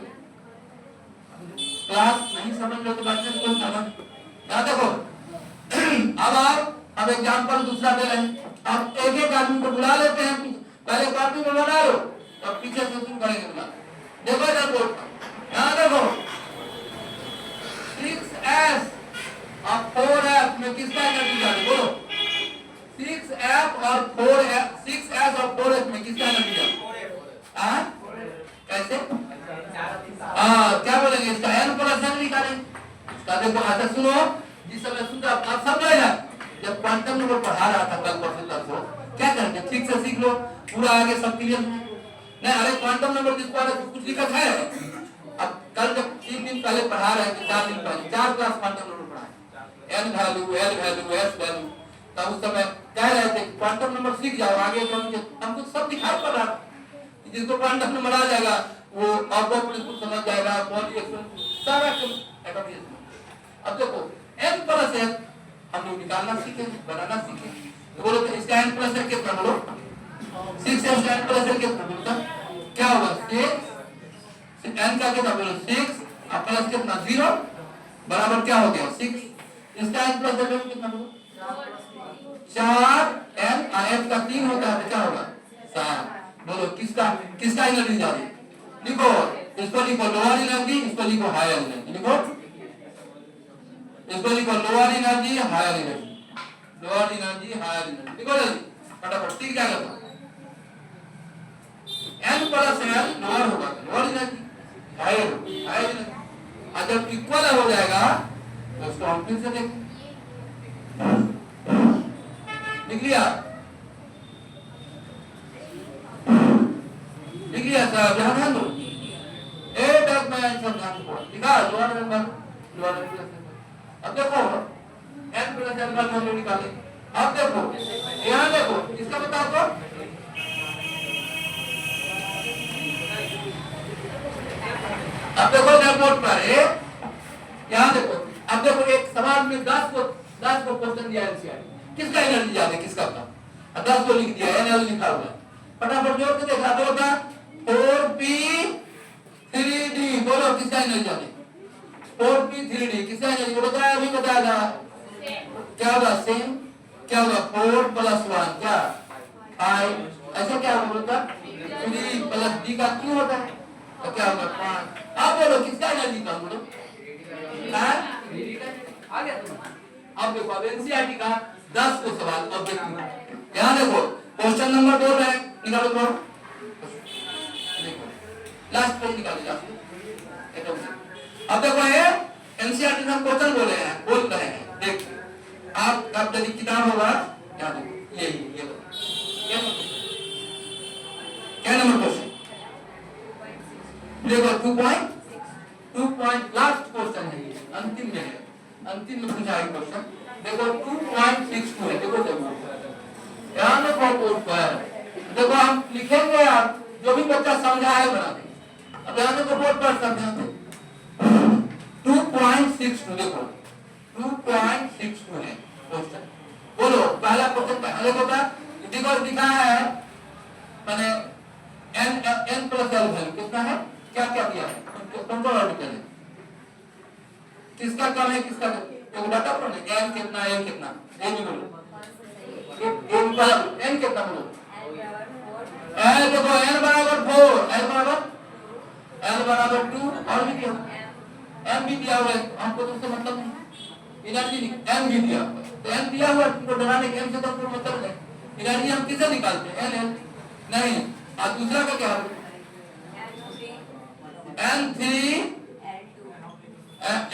Speaker 1: क्लास नहीं समझ लो तो बच्चे को समझ। यहाँ देखो अब एग्जाम्पल दूसरा दे रहे हैं। अब एक एक आदमी को बुला लेते हैं, पहले कॉपी में बना लो तब पीछे से शुरू करेंगे बुला। देखो इधर बोर्ड पर, यहाँ देखो 6s और 4f में किसका एनर्जी ज्यादा? बोलो 6f और 4f, 6s और 4f में किसका एनर्जी ज्यादा? कैसे? क्या बोलेंगे? इसका n प्लस n निकालें। इसका देखो अच्छा सुनो, जिस समय सुनते आप समझेगा, जब क्वांटम नंबर पढ़ा रहा था कल परसों तक को, क्या करते ठीक से सीख लो, पूरा आगे सब क्लियर नहीं। अरे क्वांटम नंबर जिसको आ रहा है कुछ दिक्कत है? अब कल जब 3 दिन पहले पढ़ा रहे थे, 4 दिन पहले 4 क्लास क्वांटम नंबर पढ़ाए, n value, l value, s value, तब उस समय कह रहे थे क्वांटम नंबर सीख जाओ, आगे तो हमको सब दिखाई पड़ रहा, जिसको क्वांटम नंबर आ जाएगा वो आपको बिल्कुल समझ जाएगा, सारा अब देखो n प्लस n हम लोग निकालना सीखे, बनाना सीखे। बोलो तो इसका n प्लस n कितना, बोलो 6 n प्लस n कितना, बोलो क्या होगा 6 n का कितना, बोलो 6 और प्लस कितना 0 बराबर क्या हो गया 6। इसका n प्लस n कितना, बोलो 4 n f का 3 होता है तो क्या होगा 7। बोलो किसका किसका एनर्जी ज्यादा, लिखो इसको, लिखो लोअर एनर्जी, इसको लिखो हायर एनर्जी, लिखो इसको, लिखो lower energy higher energy, lower energy higher energy, लिखो जल्दी फटाफट। ठीक क्या करना, n प्लस n लोअर होगा, lower energy higher higher energy, और जब इक्वल हो जाएगा तो उसको हम फिर से देखें। लिख लिया, लिख लिया सर, ध्यान दो ए तक मैं सब ध्यान दो, लिखा लोअर नंबर लोअर नंबर। अब देखो n प्लस n का हम लोग निकाले, अब देखो यहाँ देखो इसका बताओ तो, अब देखो बोर्ड पर यहाँ देखो, अब देखो एक सवाल में 10 को क्वेश्चन दिया है, किसका एनर्जी ज्यादा किसका कम, 10 को लिख दिया एनर्जी लिखा हुआ है, फटाफट जोड़ के देखा तो होगा 4p3d, बोलो किसका एनर्जी ज्यादा 4p3d, किसका एनर्जी बताया, अभी बताया क्या होगा सेम, क्या होगा 4 प्लस 1 क्या 5, ऐसा क्या होगा 3 प्लस d का क्यों होता है तो क्या होगा 5। अब बोलो किसका एनर्जी कम, बोलो आ गया। अब देखो अब एनसीईआरटी का 10 को सवाल, अब देखो यहाँ देखो क्वेश्चन नंबर 2 है, निकालो तो लास्ट पेज निकालो लास्ट। अब देखो ये एनसीईआरटी में क्वेश्चन बोल रहे हैं, देखिए आप यदि किताब होगा यहाँ देखो ये क्या नंबर क्वेश्चन देखो 2 पॉइंट लास्ट क्वेश्चन है, ये अंतिम में है, अंतिम में पूछा है क्वेश्चन, देखो 2.62 है, देखो ध्यान रखो बोर्ड पर, देखो हम लिखेंगे आप जो भी बच्चा समझा है बना देंगे। अब ध्यान रखो बोर्ड पर समझाते 2.62, देखो 2.62 है क्वेश्चन, बोलो पहला क्वेश्चन पहले होगा, देखो लिखा है मैंने n प्लस l वैल्यू कितना है, क्या क्या दिया है, कंट्रोल आर्टिकल है, किसका कम है किसका एक डाटा पर n कितना l कितना, ये भी बोलो n कितना बोलो, l देखो n बराबर 4, l बराबर 2 और भी क्या m भी दिया हुआ है, हमको तो उससे मतलब नहीं, एनर्जी m भी दिया हुआ है तो n दिया हुआ है, तुमको डराने के m से तो कोई मतलब नहीं, एनर्जी हम किससे निकालते हैं l नहीं, और दूसरा का क्या है n3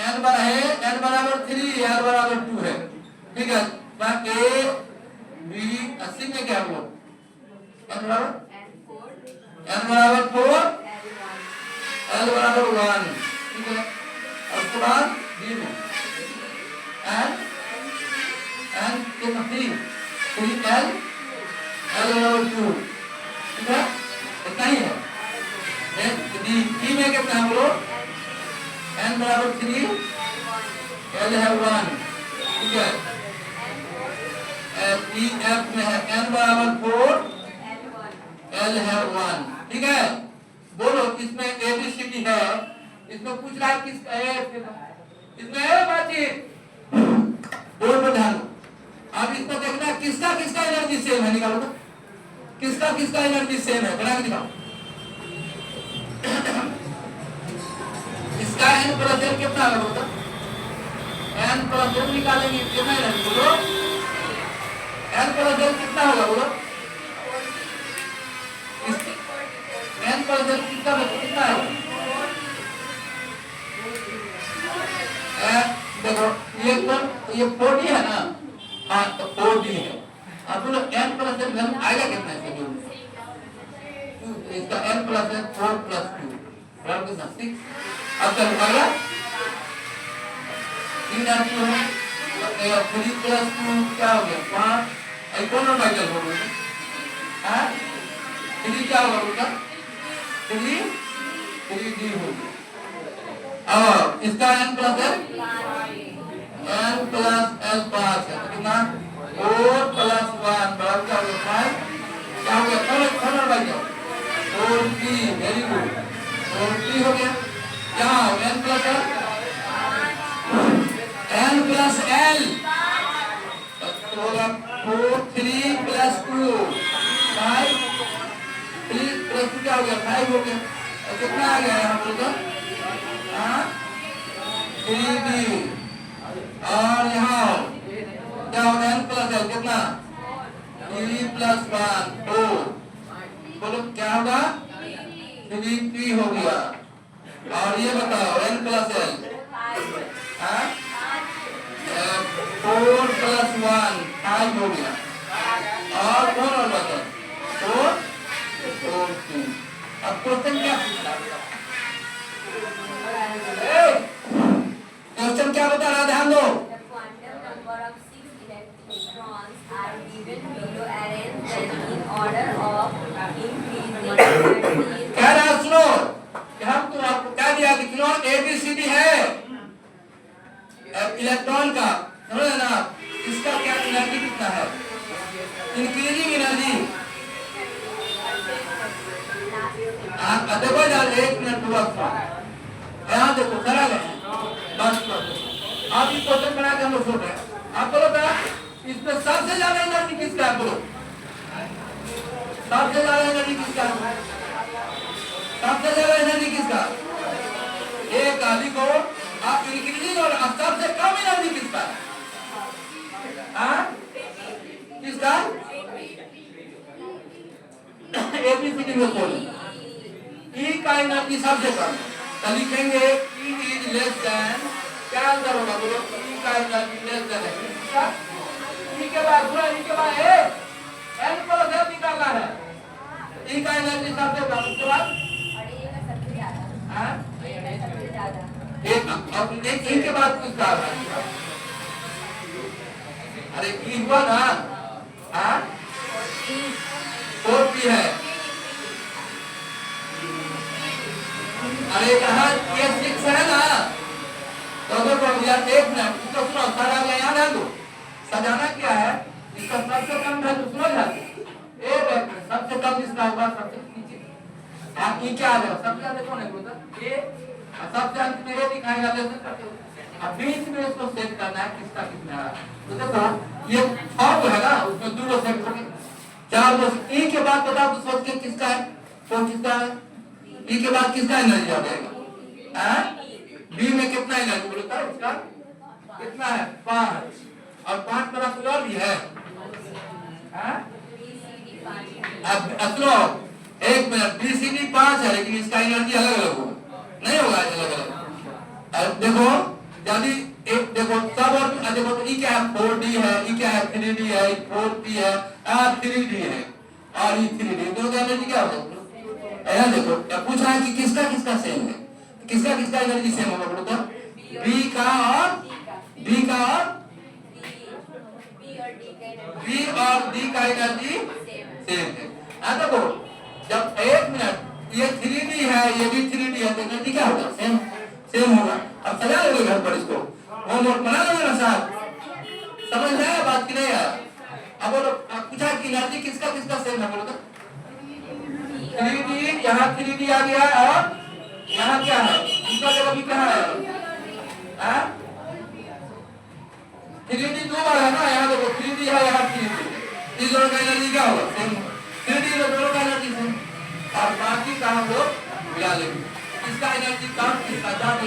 Speaker 1: n बराबर 3 l बराबर 2 है, ठीक है, a b अस्सी में क्या हुआ n बराबर 4 l बराबर 1, ठीक है, और उसके बाद b में n कितना 3 l बराबर 2, ठीक है, इतना ही है। d में कितना है बोलो n बराबर 3 l है 1, ठीक है, e f में है n बराबर 4 l है 1, ठीक है, बोलो इसमें एबीसीडी है, इसमें पूछ रहा है किस इसमें है बातचीत, बोलो पर ध्यान दो, अब इसमें देखना किसका किसका एनर्जी सेम है, निकालो तो किसका किसका एनर्जी सेम है, बना के दिखाओ। इसका n प्लस l कितना है बोलो, n प्लस l निकालेंगे कितना एनर्जी बोलो, n प्लस l कितना होगा बोलो, n प्लस l कितना है, देखो ये 4d है ना, हाँ तो 4d है, अब बोलो n प्लस l आएगा कितना है, इसका n प्लस l 4 प्लस 2 बराबर कितना 6, अब चलो आएगा 3 है 3 प्लस 2 क्या हो गया 5 कौन ऑर्बिटल हो गया हाँ 3 क्या होगा उसका 3d हो गया और इसका n प्लस l n+l 5 है कितना 4 + 1 बराबर क्या हो गया 5 क्या हो गया कौन orbital 4p very good 4p हो गया क्या n प्लस l तो होगा 4 3 + 2 5 3 + 2 क्या हो गया 5 हो गया और कितना आ गया यहाँ पर तो हाँ 3d और यहाँ क्या होगा n + l कितना 3 + 1 4 बोलो क्या होगा 3p हो गया और ये बताओ n + l हाँ 4 + 1 5 हो गया और कौन और बताओ 4 2 अब क्वेश्चन क्या पूछा क्वेश्चन क्या बता रहा ध्यान दो कह रहा सुनो हम तो आपको क्या दिया कि ABCD है इलेक्ट्रॉन का समझ ना इसका क्या एनर्जी कितना है इंक्रीजिंग एनर्जी देखो यार 1 मिनट हुआ यहाँ देखो सरल है बस आप ये क्वेश्चन बना के हम लोग सोच रहे हैं आप बोलो बेटा इसमें सबसे ज्यादा एनर्जी किसका है बोलो सबसे ज्यादा एनर्जी किसका है सबसे ज्यादा एनर्जी किसका एक आदि को आप इंक्रीजिंग और सबसे कम एनर्जी किसका किसका एबीसीडी में बोलो ई का एनर्जी सबसे कम तो लिखेंगे ई इज लेस देन क्या आंसर होगा बोलो ई का एनर्जी लेस देन है ई के बाद पूरा ई के बाद ए n + l निकालना है ई का एनर्जी सबसे कम उसके बाद अरे ये का सबसे ज्यादा हां ये का सबसे ज्यादा एक अब इनके बाद कुछ था अरे ई हुआ ना हाँ 4p है अरे कहा ये 6 है ना तो यार एक मिनट इसको सुनो सारा यहाँ ध्यान दो सजाना क्या है इसका सबसे कम है तो सुनो ध्यान सबसे कम इसका होगा सबसे नीचे आप ये क्या आ जाएगा सबसे ज्यादा कौन है बोलता ये सबसे अंत में ये दिखाएगा लेसन करते हो अब बीच में इसको सेट करना है किसका कितना है तो देखो ये फॉर्म है ना उसमें दो सेट होंगे चार बस ई के बाद बताओ तो सोच के किसका है तो किसका है ई के बाद किसका एनर्जी आ जाएगा हैं बी में कितना एनर्जी बोलता है इसका कितना है 5 और 5 पर कोई और भी है हैं अब असलो एक मिनट बीसीडी 5 है लेकिन इसका एनर्जी अलग अलग होगा नहीं होगा अलग अलग अब देखो यदि एक देखो सब और देखो तो ई क्या है 4d है ई क्या है 3d है 4p है 3d है और ई 3d दोनों का एनर्जी क्या होगा यहाँ देखो पूछ रहा है कि किसका किसका सेम है किसका किसका एनर्जी सेम होगा बोलो तो बी का और डी का और बी और डी का एनर्जी सेम है देखो जब 1 मिनट ये 3d है ये भी 3d है तो एनर्जी क्या होगा सेम सेम होगा अब सजा लोगे घर पर इसको होमवर्क बना लोगे ना साहब समझ में आया बात की नहीं आया अब बोलो पूछा कि एनर्जी किसका किसका सेम है बोलो तो 3d यहाँ 3d आ गया और यहाँ क्या है इसका जगह भी क्या है 3d 2 बार है ना यहाँ देखो 3d है यहाँ 3d इस दोनों का एनर्जी क्या होगा सेम 3d दोनों का एनर्जी सेम और बाकी का हम लोग मिला लेंगे इसका एनर्जी कम इसका ज्यादा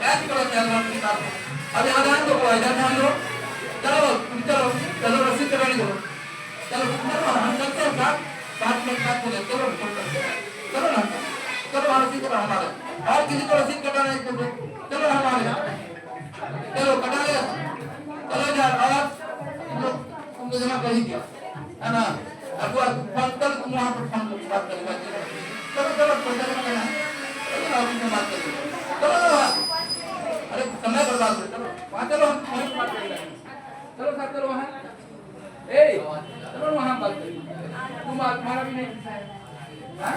Speaker 1: ऐसे करो एनर्जी कम अब यहाँ ध्यान दो इधर ध्यान दो चलो चलो चलो रसीद करवाने दो चलो हम चलते हैं साथ 5 मिनट बाद चलो चलो चलो ना चलो रसीद करो हमारे और किसी को रसीद कटाना है इसको चलो हमारे चलो कटा ले चलो यार और तुमको जमा कर ही दिया है ना अब फोन कर तुम वहां पर फोन कर बात करेगा चलो चलो पैसा जमा करना चलो ऑफिस में बात करेंगे चलो अरे समय बर्बाद चलो वहां चलो हम फोन पर बात करेंगे चलो साहब चलो वहाँ चलो वहाँ बात करिए तुम्हारा भी नहीं हाँ?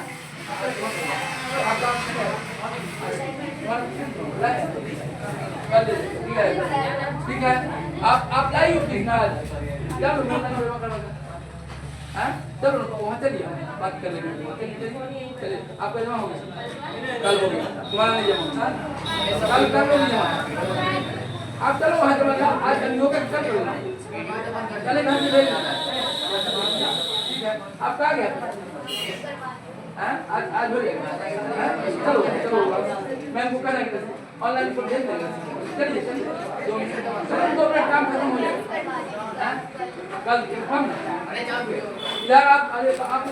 Speaker 1: ठीक है आप लाइए चलो चलो वहाँ चलिए बात कर लेंगे चलिए आपका जमा हो गया कल हो गया तुम्हारा नहीं जमा कल नहीं जमा आप चलो वहाँ जमा आज होकर चलो चले घर से भेज ठीक है आप कहाँ गया आज हो जाएगा चलो चलो मैं बुक करेंगे ऑनलाइन को भेज देंगे चलिए चलिए 2 मिनट काम खत्म हो जाएगा कल हम इधर आप अरे आप